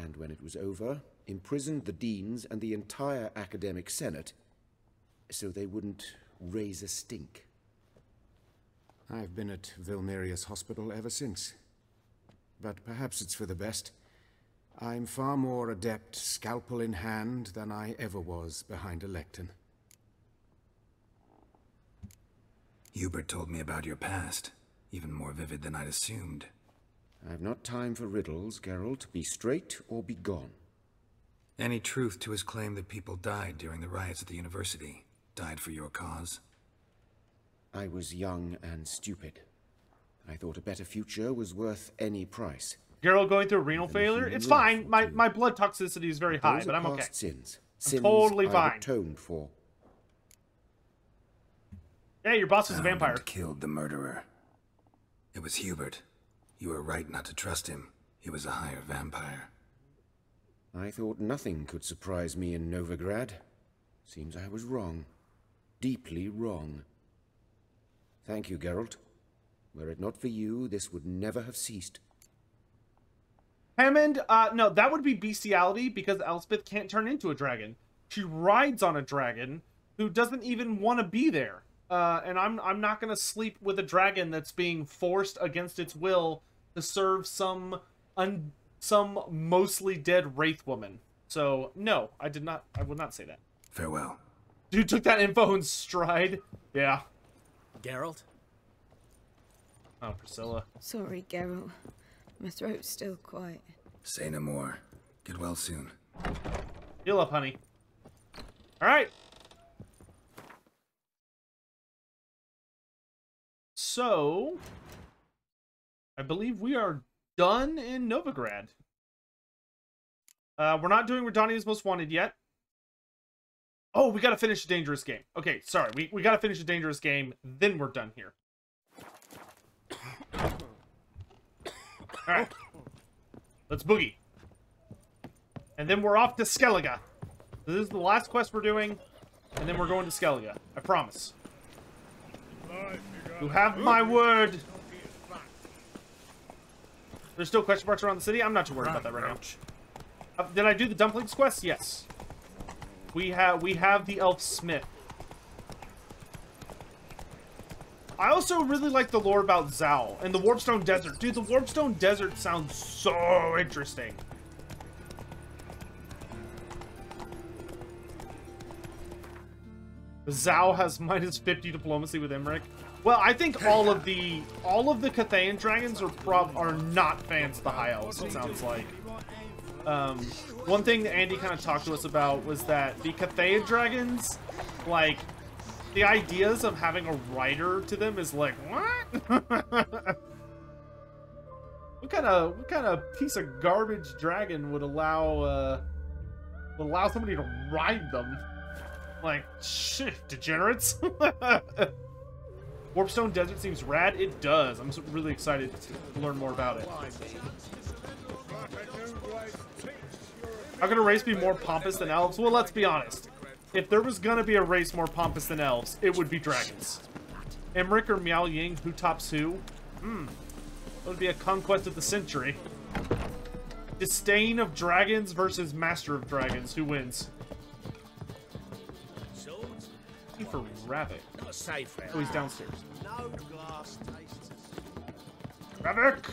and when it was over, imprisoned the deans and the entire academic senate so they wouldn't raise a stink. I've been at Vilmerius Hospital ever since. But perhaps it's for the best. I'm far more adept scalpel in hand than I ever was behind a lectern. Hubert told me about your past, even more vivid than I'd assumed. I've not time for riddles, Geralt. Be straight or be gone. Any truth to his claim that people died during the riots at the university? Died for your cause? I was young and stupid. I thought a better future was worth any price. Geralt going through renal failure? It's fine. My blood toxicity is very high, but I'm okay. Sins. I'm totally fine. I've atoned for. Yeah, your boss is a vampire. And killed the murderer. It was Hubert. You were right not to trust him. He was a higher vampire. I thought nothing could surprise me in Novigrad. Seems I was wrong. Deeply wrong. Thank you, Geralt. Were it not for you, this would never have ceased. Hammond, no, that would be bestiality because Elspeth can't turn into a dragon. She rides on a dragon who doesn't even want to be there. And I'm not going to sleep with a dragon that's being forced against its will to serve some mostly dead wraith woman. So, no, I would not say that. Farewell. Dude took that info in stride. Yeah. Geralt? Oh, Priscilla. Sorry, Geralt. My throat's still quiet. Say no more. Get well soon. Heal up, honey. Alright. So, I believe we are done in Novigrad. We're not doing Redania's Most Wanted yet. Oh, we gotta finish a dangerous game. Okay, sorry. We gotta finish a dangerous game, then we're done here. Alright. Let's boogie. And then we're off to Skellige. This is the last quest we're doing, and then we're going to Skellige. I promise. You have my word. There's still question marks around the city. I'm not too worried about that right now. Did I do the dumplings quest? Yes. We have the elf smith. I also really like the lore about Zal and the Warpstone Desert. Dude, the Warpstone Desert sounds so interesting. Zal has minus 50 diplomacy with Imric. Well, I think all of the Cathayan dragons are not fans of the High Elves, it sounds like. One thing that Andy kind of talked to us about was that the Cathayan dragons, like, the ideas of having a rider to them is like, what? What kind of piece of garbage dragon would allow somebody to ride them? Like, shit, degenerates. Warpstone Desert seems rad. It does. I'm really excited to learn more about it. How could a race be more pompous than elves? Well, let's be honest. If there was gonna be a race more pompous than elves, it would be dragons. Emmerich or Miao Ying, who tops who? That would be a conquest of the century. Disdain of dragons versus Master of Dragons. Who wins? For Rabbit. Oh, he's downstairs. Rabbit!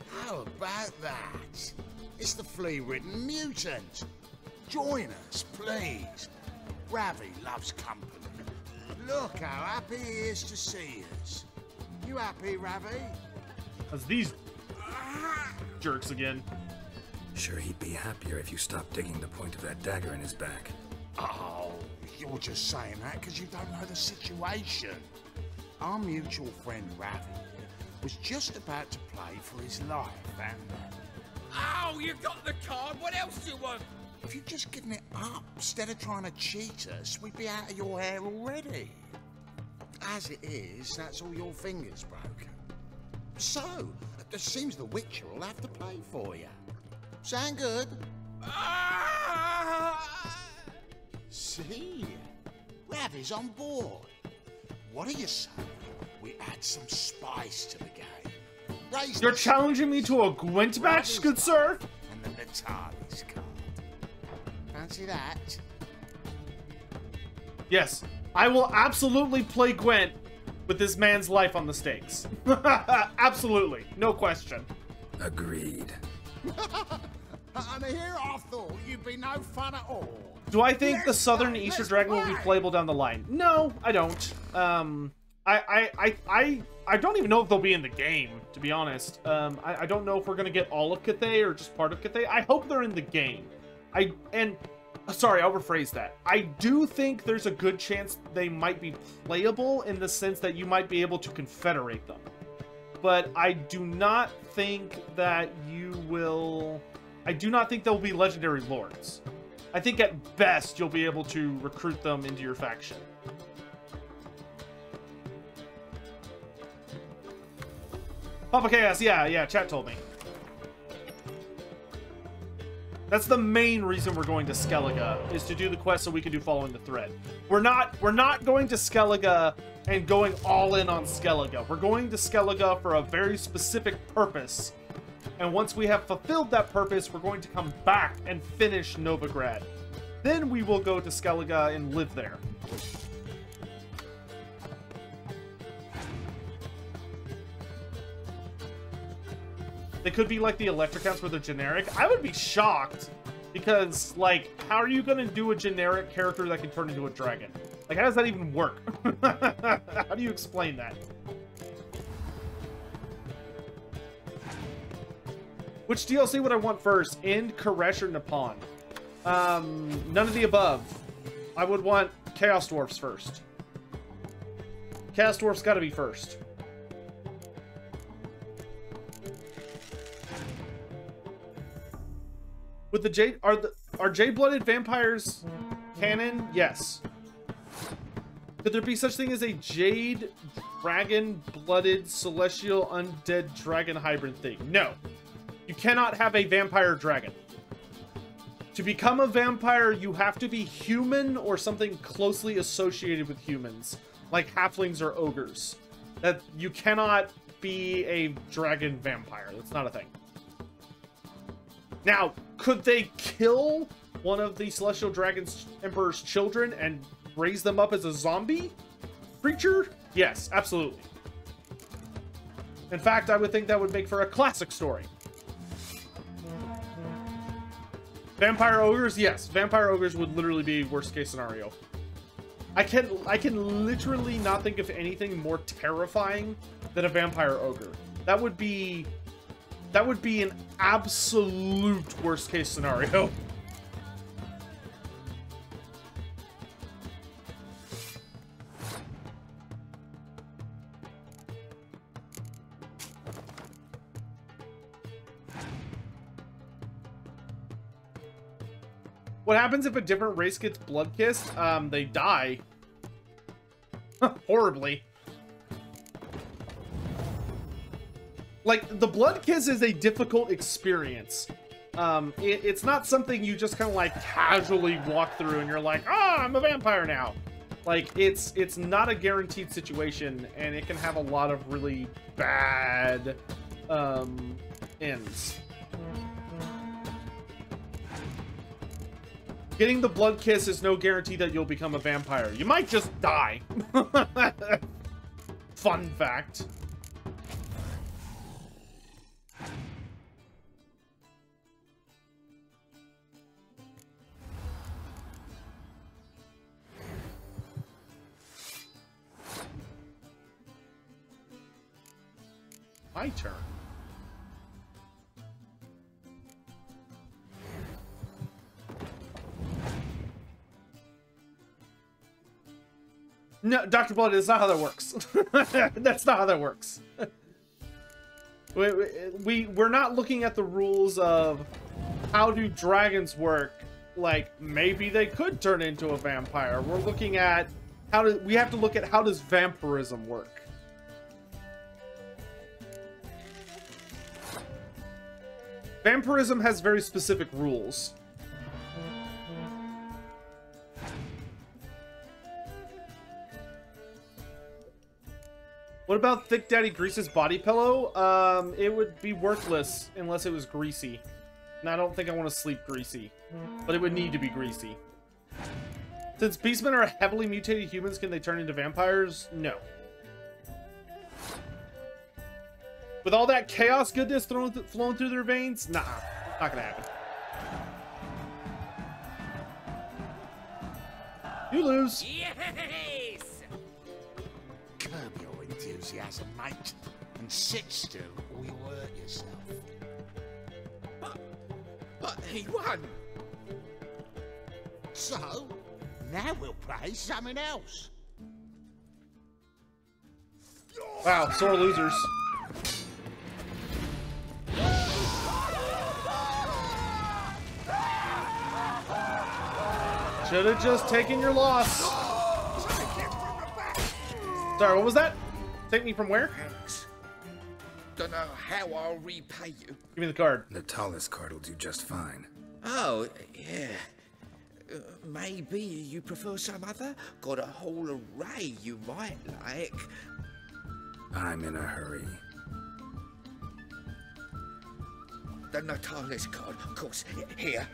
How about that? It's the flea-ridden mutant. Join us, please. Ravi loves company. Look how happy he is to see us. You happy, Ravi? That's these jerks again. Sure, he'd be happier if you stopped digging the point of that dagger in his back. Oh, you're just saying that because you don't know the situation. Our mutual friend Ravi was just about to play for his life, and... Oh, you got the card! What else do you want? If you'd just given it up instead of trying to cheat us, we'd be out of your hair already. As it is, that's all your fingers broken. So, it seems the Witcher will have to play for you. Sound good? See? Ravi's on board. What do you say? We add some spice to the game. Raise You're the challenging me to a Gwent match, good sir? and then the TARDIS card. Fancy that? Yes, I will absolutely play Gwent with this man's life on the stakes. Absolutely, no question. Agreed. And here I thought you'd be no fun at all. Do I think the Let's Southern go, Easter let's Dragon will be play. playable down the line? No, I don't. I don't even know if they'll be in the game, to be honest. I don't know if we're gonna get all of Cathay or just part of Cathay. I hope they're in the game. Sorry, I'll rephrase that. I do think there's a good chance they might be playable in the sense that you might be able to confederate them. But I do not think that you will... I do not think they'll be legendary lords. I think at best you'll be able to recruit them into your faction. Papa Chaos, yeah, chat told me. That's the main reason we're going to Skellige, is to do the quest so we can do following the thread. We're not going to Skellige and going all in on Skellige. We're going to Skellige for a very specific purpose. And once we have fulfilled that purpose, we're going to come back and finish Novigrad. Then we will go to Skellige and live there. They could be like the Electrocats where they're generic. I would be shocked because, like, how are you going to do a generic character that can turn into a dragon? Like, how does that even work? How do you explain that? Which DLC would I want first? Ind, Koresh, or Nippon? None of the above. I would want Chaos Dwarfs first. Chaos Dwarfs gotta be first. With the Jade, are Jade-blooded vampires canon? Yes. Could there be such thing as a Jade dragon-blooded celestial undead dragon hybrid thing? No. You cannot have a vampire dragon. To become a vampire, you have to be human or something closely associated with humans, like halflings or ogres. That you cannot be a dragon vampire. That's not a thing. Now, could they kill one of the Celestial Dragon's Emperor's children and raise them up as a zombie creature? Yes, absolutely. In fact, I would think that would make for a classic story. Vampire ogres? Yes. Vampire ogres would literally be worst case scenario. I can literally not think of anything more terrifying than a vampire ogre. That would be an absolute worst case scenario. What happens if a different race gets blood kissed? They die. Horribly. Like, the blood kiss is a difficult experience. It's not something you just kind of like casually walk through and you're like, oh, I'm a vampire now. Like, it's not a guaranteed situation, and it can have a lot of really bad ends. Getting the blood kiss is no guarantee that you'll become a vampire. You might just die. Fun fact. My turn. No, Dr. Blood, that's not how that works. That's not how that works. We're not looking at the rules of how do dragons work. Like, maybe they could turn into a vampire. We're looking at we have to look at how does vampirism work. Vampirism has very specific rules. What about Thick Daddy Grease's body pillow? It would be worthless unless it was greasy. And I don't think I want to sleep greasy. But it would need to be greasy. Since beastmen are heavily mutated humans, can they turn into vampires? No. With all that chaos goodness flowing through their veins? Nah, not gonna happen. You lose. Yes! Curb your enthusiasm, mate, and sit still or you'll hurt yourself. But he won. So, now we'll play something else. Wow, sore losers. Should have just taken your loss. Sorry, what was that? Take me from where? Thanks. Don't know how I'll repay you. Give me the card. Natalis card will do just fine. Oh, yeah. Maybe you prefer some other? Got a whole array you might like. I'm in a hurry. The Natalis card, of course. Here.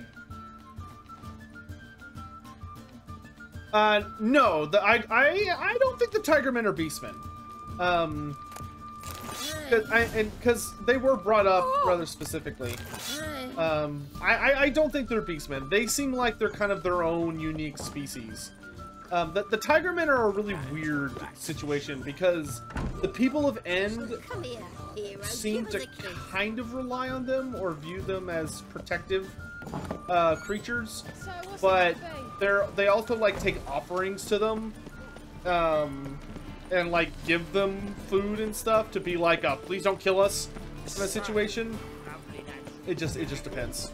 No, I don't think the Tigermen are beastmen. Because they were brought up rather specifically. I don't think they're beastmen. They seem like they're kind of their own unique species. The Tigermen are a really weird situation because the people of End seem to kind of rely on them or view them as protective creatures, but they also like take offerings to them, and like give them food and stuff to be like, please don't kill us in a situation. It just depends.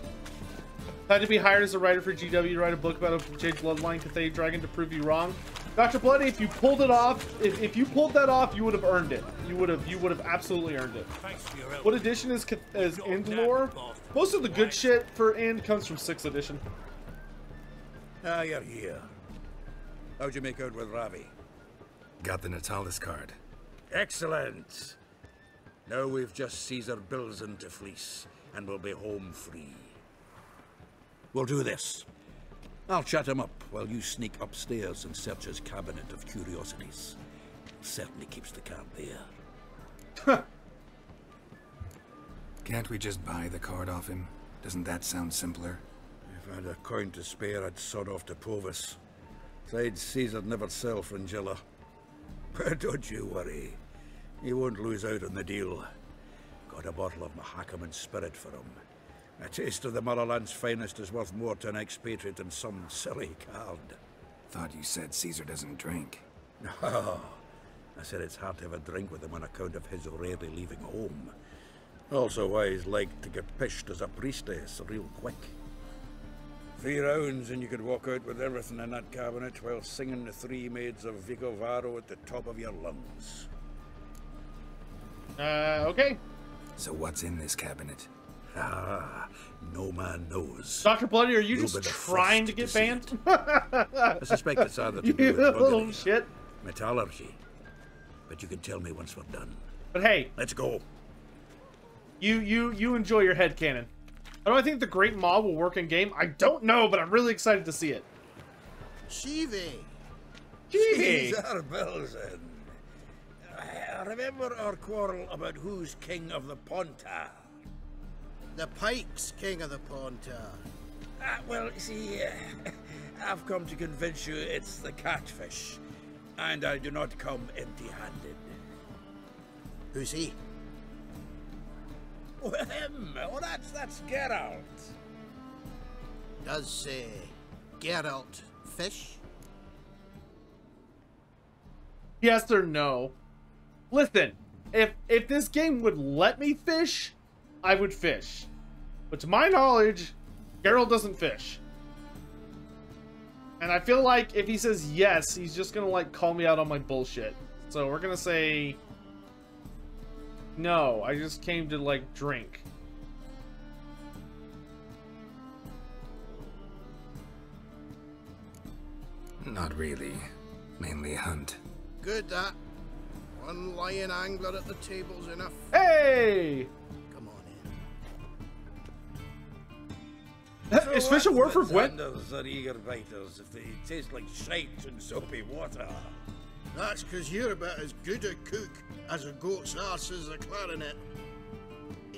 Had to be hired as a writer for GW to write a book about a Jade Bloodline Cathay Dragon to prove you wrong. Dr. Bloody, if you pulled it off, if you pulled that off, you would have earned it. You would have absolutely earned it. What edition is End lore? Most of the good shit for End comes from 6th edition. Ah, you're here. How'd you make out with Ravi? Got the Natalis card. Excellent. Now we've just Caesar Bilzen to fleece, and we'll be home free. We'll do this. I'll chat him up while you sneak upstairs and search his cabinet of curiosities. Certainly keeps the card there. Can't we just buy the card off him? Doesn't that sound simpler? If I had a coin to spare, I'd sod off to Provis. Besides, Caesar'd never sell Fringilla. But don't you worry. He won't lose out on the deal. Got a bottle of Mahakaman spirit for him. A taste of the motherland's finest is worth more to an expatriate than some silly card. Thought you said Caesar doesn't drink. No. I said it's hard to have a drink with him on account of his rarely leaving home. Also why he's like to get pished as a priestess real quick. 3 rounds and you could walk out with everything in that cabinet while singing the 3 Maids of Vicovaro at the top of your lungs. Okay. So what's in this cabinet? Ah, no man knows. Dr. Bloody, are you You'll just be the trying to first get see banned? I suspect it's either to do You with little buggery, shit. metallurgy. But you can tell me once we're done. But hey, Let's go. you enjoy your headcanon. How do I think the Great Maw will work in game? I don't know, but I'm really excited to see it. Shivi. Caesar Bilzen. Remember our quarrel about who's king of the Pontar? The Pike's king of the Pontar. Well, see, I've come to convince you it's the catfish. And I do not come empty-handed. Who's he? Well, him. Oh, that's Geralt. Does Geralt fish? Yes or no? Listen, if this game would let me fish, I would fish. But to my knowledge, Geralt doesn't fish. And I feel like if he says yes, he's just gonna like call me out on my bullshit. So we're gonna say no, I just came to like drink. Not really. Mainly hunt. Good, that. One lion angler at the table's enough. Hey! Come on in. Is fish a word for Gwent? Sanders are eager biters if they taste like shite and soapy water. That's because you're about as good a cook as a goat's arse is a clarinet.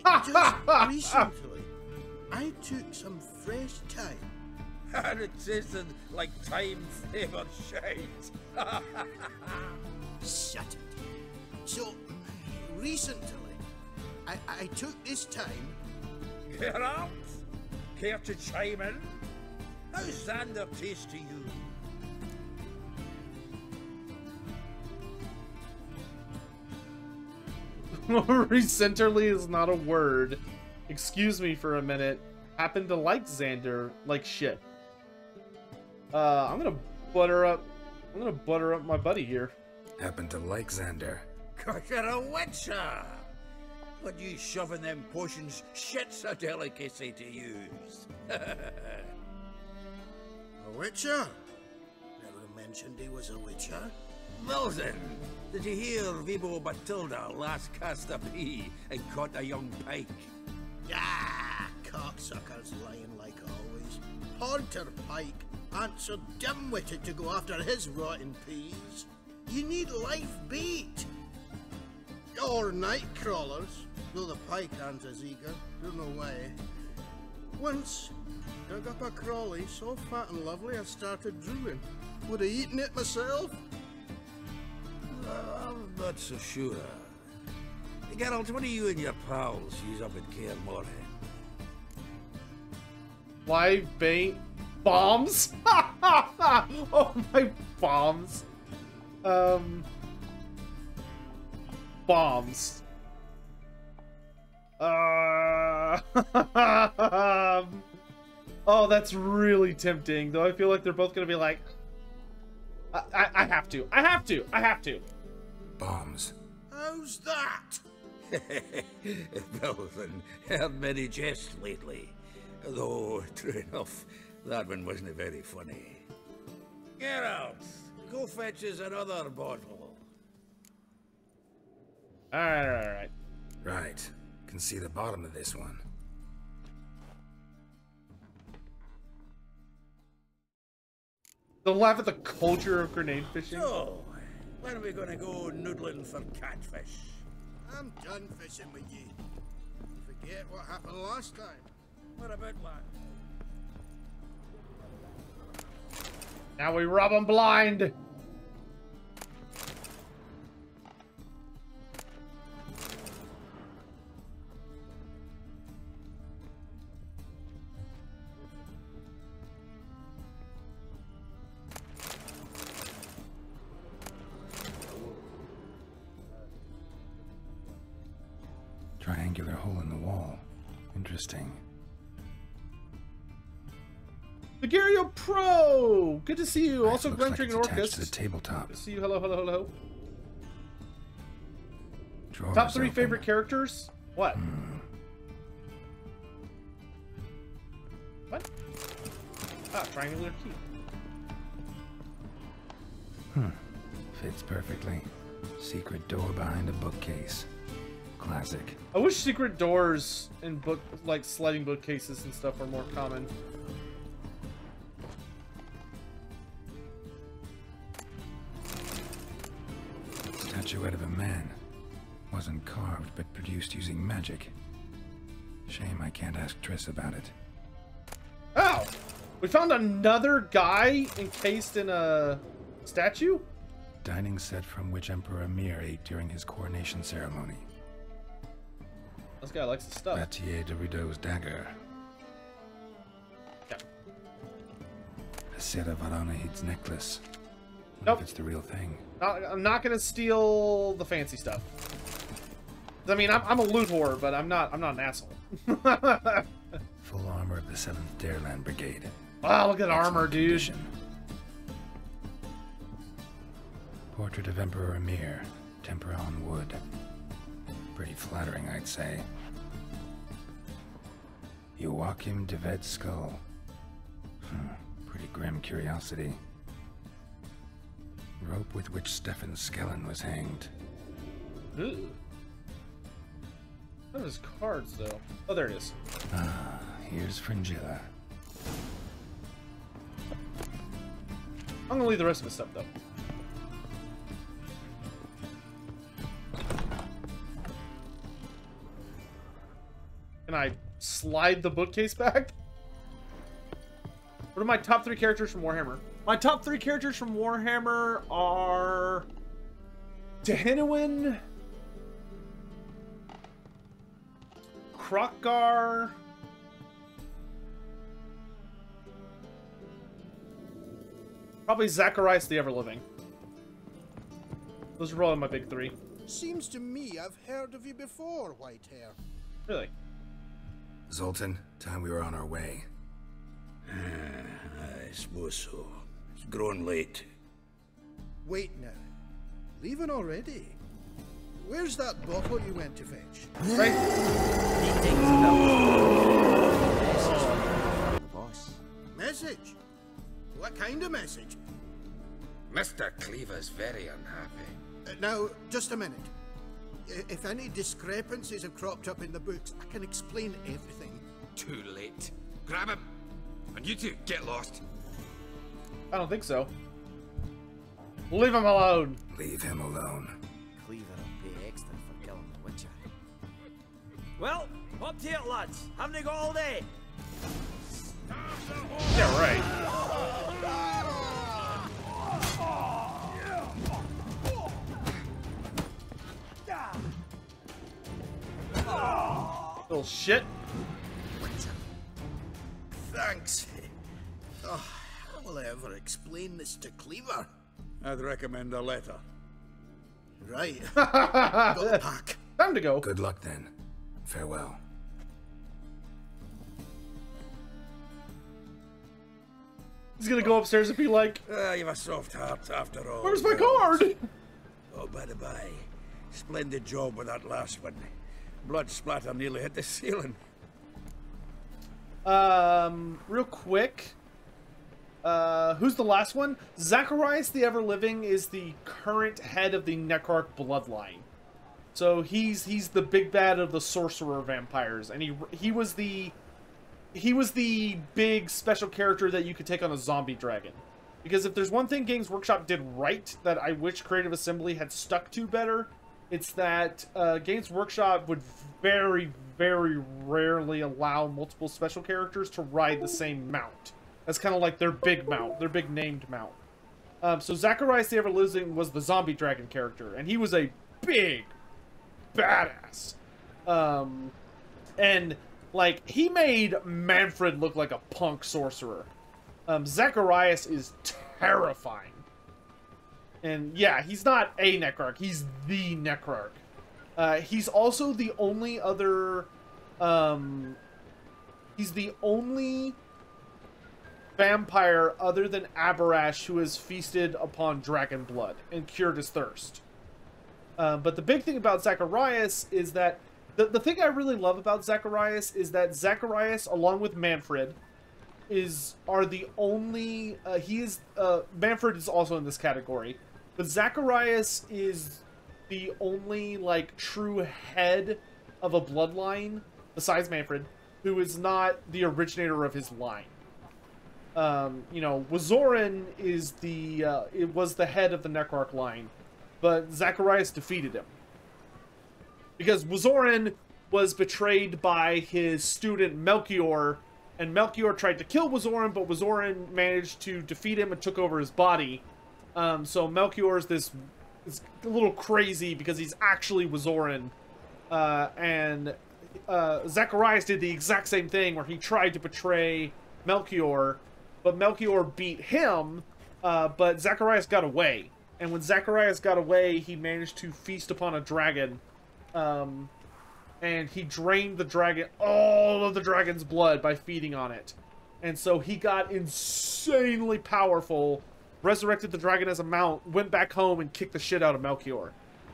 Just recently, I took some fresh time. And it tasted like time-flavoured shite. Shut it. So, recently, I took this time. Geralt, care to chime in? How's Xander taste to you? Recenterly is not a word. Excuse me for a minute. Happen to like Xander like shit. I'm gonna butter up my buddy here. Happen to like Xander. Cause you're a witcher! But you shoving them potions, shit's a delicacy to use. A witcher? Never mentioned he was a witcher. Milton, did you hear Vibo Matilda last cast a pea and caught a young pike? Ah, cocksuckers lying like always. Haunter Pike ain't so dim-witted to go after his rotten peas. You need life bait. Or night crawlers, though the pike aren't as eager. Don't know why. Once, dug up a crawly so fat and lovely I started drooling. Would have eaten it myself. I'm not so sure. Geralt, what do you and your pals use up in Kaer Morhen? Live bait bombs. Oh my bombs. Bombs. Oh, that's really tempting. Though I feel like they're both gonna be like, I have to. Bombs. How's that? Milton, heard many jests lately. Though, true enough, that one wasn't very funny. Geralt, go fetch us another bottle. Alright. Right. Can see the bottom of this one. They'll laugh at the culture of grenade fishing. So, when are we gonna go noodling for catfish? I'm done fishing with you. Forget what happened last time. What about that? Now we rob them blind. Triangular hole in the wall. Interesting. Megario Pro! Good to see you. Right, Also, looks Glen like Trigger it's attached Orcus. to the tabletop. Good to see you. Hello, hello, hello. Drawers Top 3 open. favorite characters? What? What? Ah, triangular key. Fits perfectly. Secret door behind a bookcase. Classic. I wish secret doors in book, like sliding bookcases and stuff, are more common. Statuette of a man. Wasn't carved, but produced using magic. Shame I can't ask Triss about it. Oh! We found another guy encased in a statue? Dining set from which Emperor Emir ate during his coronation ceremony. This guy likes the stuff. Matier de Rideau's dagger. Yeah. A set of Aranahid's necklace. Nope. If it's the real thing. I'm not gonna steal the fancy stuff. I mean, I'm a loot whore, but I'm not an asshole. Full armor of the 7th Dareland Brigade. Wow, look at armor, Excellent dude. condition. Portrait of Emperor Emir. Tempera on wood. Pretty flattering, I'd say. Joachim de Ved's skull. Pretty grim curiosity. Rope with which Stefan Skellen was hanged. Ooh. None of his cards, though. Oh, there it is. Ah, here's Fringilla. I'm gonna leave the rest of his stuff, though. Can I slide the bookcase back? What are my top 3 characters from Warhammer? My top 3 characters from Warhammer are... Tehinuin, Krokkar, probably Zacharias the Everliving. Those are probably my big 3. Seems to me I've heard of you before, Whitehair. Really? Zoltan, time we were on our way. I suppose so. It's grown late. Wait now. Leaving already? Where's that bottle you went to fetch? Right? Message? What kind of message? Mr. Cleaver's very unhappy. Now, just a minute. If any discrepancies have cropped up in the books, I can explain everything. Too late. Grab him. And you two, get lost. I don't think so. Leave him alone. Leave him alone. Cleaver will pay extra for killing the Witcher. Well, up to it, lads. Haven't they got all day? Yeah, right. Little shit. Thanks. Oh, how will I ever explain this to Cleaver? I'd recommend a letter. Right. Got the pack. Time to go. Good luck then. Farewell. He's gonna go upstairs and be like, You've a soft heart after all. "Where's my card?" Oh, by the by. Splendid job with that last one. Blood splatter nearly hit the ceiling. Real quick. Who's the last one? Zacharias the Everliving is the current head of the Necrarch bloodline. So he's the big bad of the sorcerer vampires, and he was the big special character that you could take on a zombie dragon. Because if there's one thing Games Workshop did right that I wish Creative Assembly had stuck to better, it's that Games Workshop would very, very rarely allow multiple special characters to ride the same mount. That's kind of like their big mount, their big named mount. So Zacharias the Everliving was the zombie dragon character, and he was a big badass. And like, he made Manfred look like a punk sorcerer. Zacharias is terrifying. And yeah, he's not a Necrarch, he's the Necrarch. He's also the only other, he's the only vampire other than Abarash who has feasted upon dragon blood and cured his thirst. But the big thing about Zacharias is that the thing I really love about Zacharias is that Zacharias, along with Manfred, are the only Manfred is also in this category, but Zacharias is the only like true head of a bloodline besides Manfred who is not the originator of his line. You know, Wazorin is it was the head of the Necrarch line, but Zacharias defeated him. Because Wazorin was betrayed by his student Melchior, and Melchior tried to kill Wazorin, but Wazorin managed to defeat him and took over his body. So Melchior is this a little crazy because he's actually Wazorin. And Zacharias did the exact same thing where he tried to betray Melchior, but Melchior beat him, but Zacharias got away. And when Zacharias got away, he managed to feast upon a dragon. And he drained the dragon, all of the dragon's blood by feeding on it. And so he got insanely powerful, resurrected the dragon as a mount, went back home and kicked the shit out of Melchior.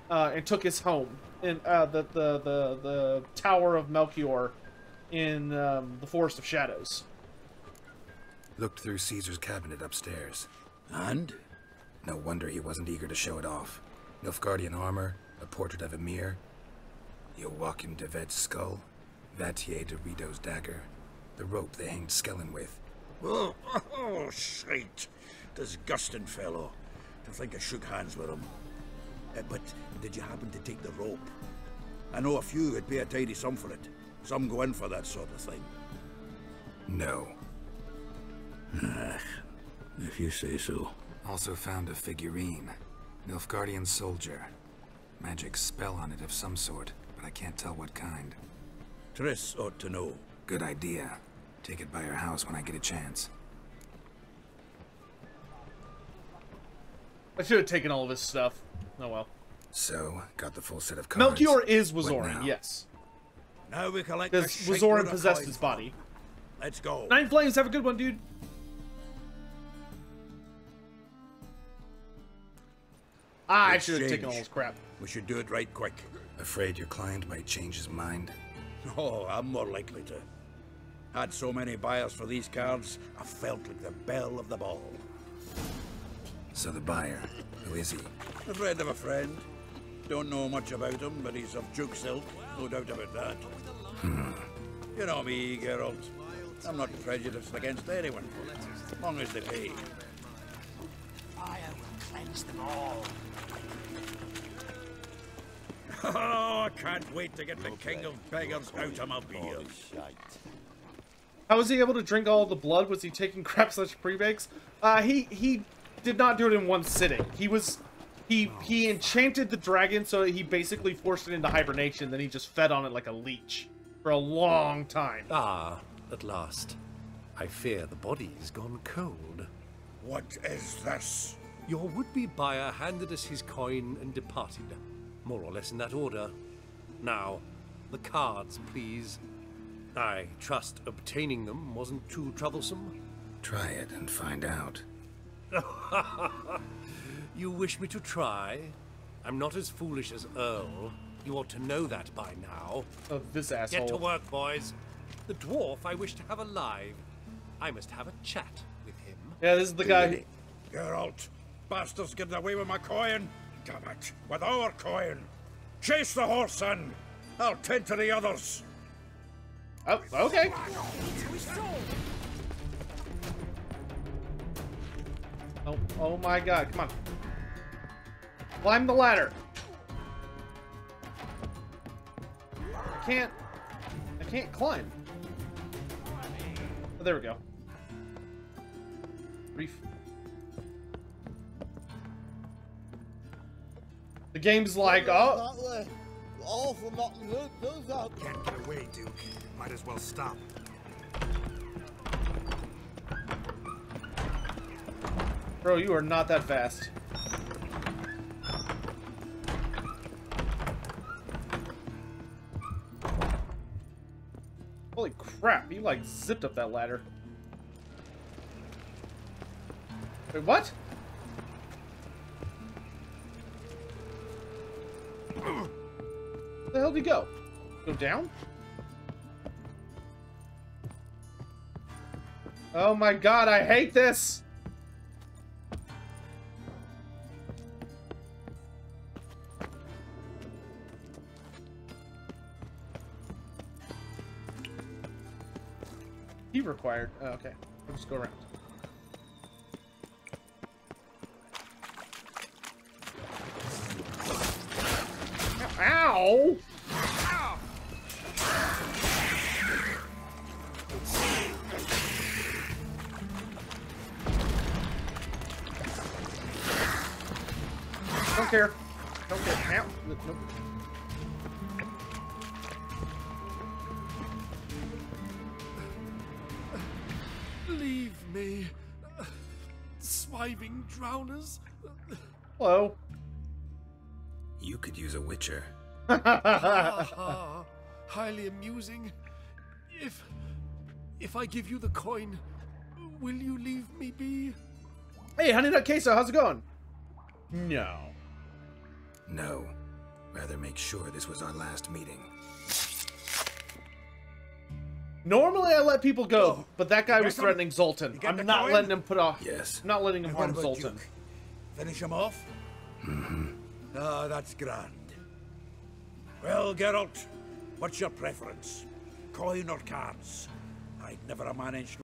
And took his home in the Tower of Melchior in the Forest of Shadows. Looked through Caesar's cabinet upstairs. And? No wonder he wasn't eager to show it off. Nilfgaardian armor, A portrait of Emir, Joachim de Vet's skull, Vatier de Rideau's dagger, the rope they hanged Skellen with. Oh, shite. Disgusting fellow. To think I shook hands with him. But did you happen to take the rope? I know a few would pay a tidy sum for it. Some go in for that sort of thing. No. If you say so. Also found a figurine. Nilfgaardian soldier. Magic spell on it of some sort, but I can't tell what kind. Triss ought to know. Good idea. Take it by her house when I get a chance. I should have taken all of his stuff. Oh well. So, got the full set of cards. Melchior is What Wazoran, now? yes. Now we collect Because Wazoran possessed his body. Let's go. 9 Flames, have a good one, dude. I should have taken all this crap. We should do it right quick. Afraid your client might change his mind? Oh, I'm more likely to. Had so many buyers for these cards, I felt like the belle of the ball. So the buyer, who is he? A friend of a friend. Don't know much about him, but he's of Duke Silk, no doubt about that. You know me, Geralt. I'm not prejudiced against anyone, as long as they pay. Fire will cleanse them all. Oh, I can't wait to get the king of beggars out of my beard. How was he able to drink all the blood? Was he taking crap such pre-bakes? He did not do it in one sitting. He enchanted the dragon, so he basically forced it into hibernation. Then he just fed on it like a leech for a long time. Ah, at last. I fear the body's gone cold. What is this? Your would-be buyer handed us his coin and departed. More or less in that order. Now, the cards, please. I trust obtaining them wasn't too troublesome. Try it and find out. You wish me to try? I'm not as foolish as Earl. You ought to know that by now. Oh, this asshole. Get to work, boys. The dwarf I wish to have alive. I must have a chat with him. Yeah, this is the guy. Geralt, bastards getting away with my coin. Damn it, with our coin. Chase the horse in. I'll tend to the others. Oh, okay. Oh my god, come on. Climb the ladder. I can't climb. Oh, there we go. Reef. The game's like, oh. Can't get away, Duke. Might as well stop. Bro, you are not that fast. Holy crap, you like zipped up that ladder. Wait, what? Where the hell did he go? Go down? Oh my god, I hate this! He required. Oh, okay. We'll just go around. Ow! Don't care. Don't care. Ow. Nope. Leave me. Swiving drowners. Hello. You could use a witcher. Highly amusing. If I give you the coin, will you leave me be? Hey, Honey Nut Queso, how's it going? No. No. Rather make sure this was our last meeting. Normally I let people go, but that guy was threatening Zoltan. I'm not coin? letting him put off. Yes. I'm not letting him And what harm about Zoltan. Duke? Finish him off? Ah, that's grand. Well, Geralt, what's your preference? Coin or cards? I'd never managed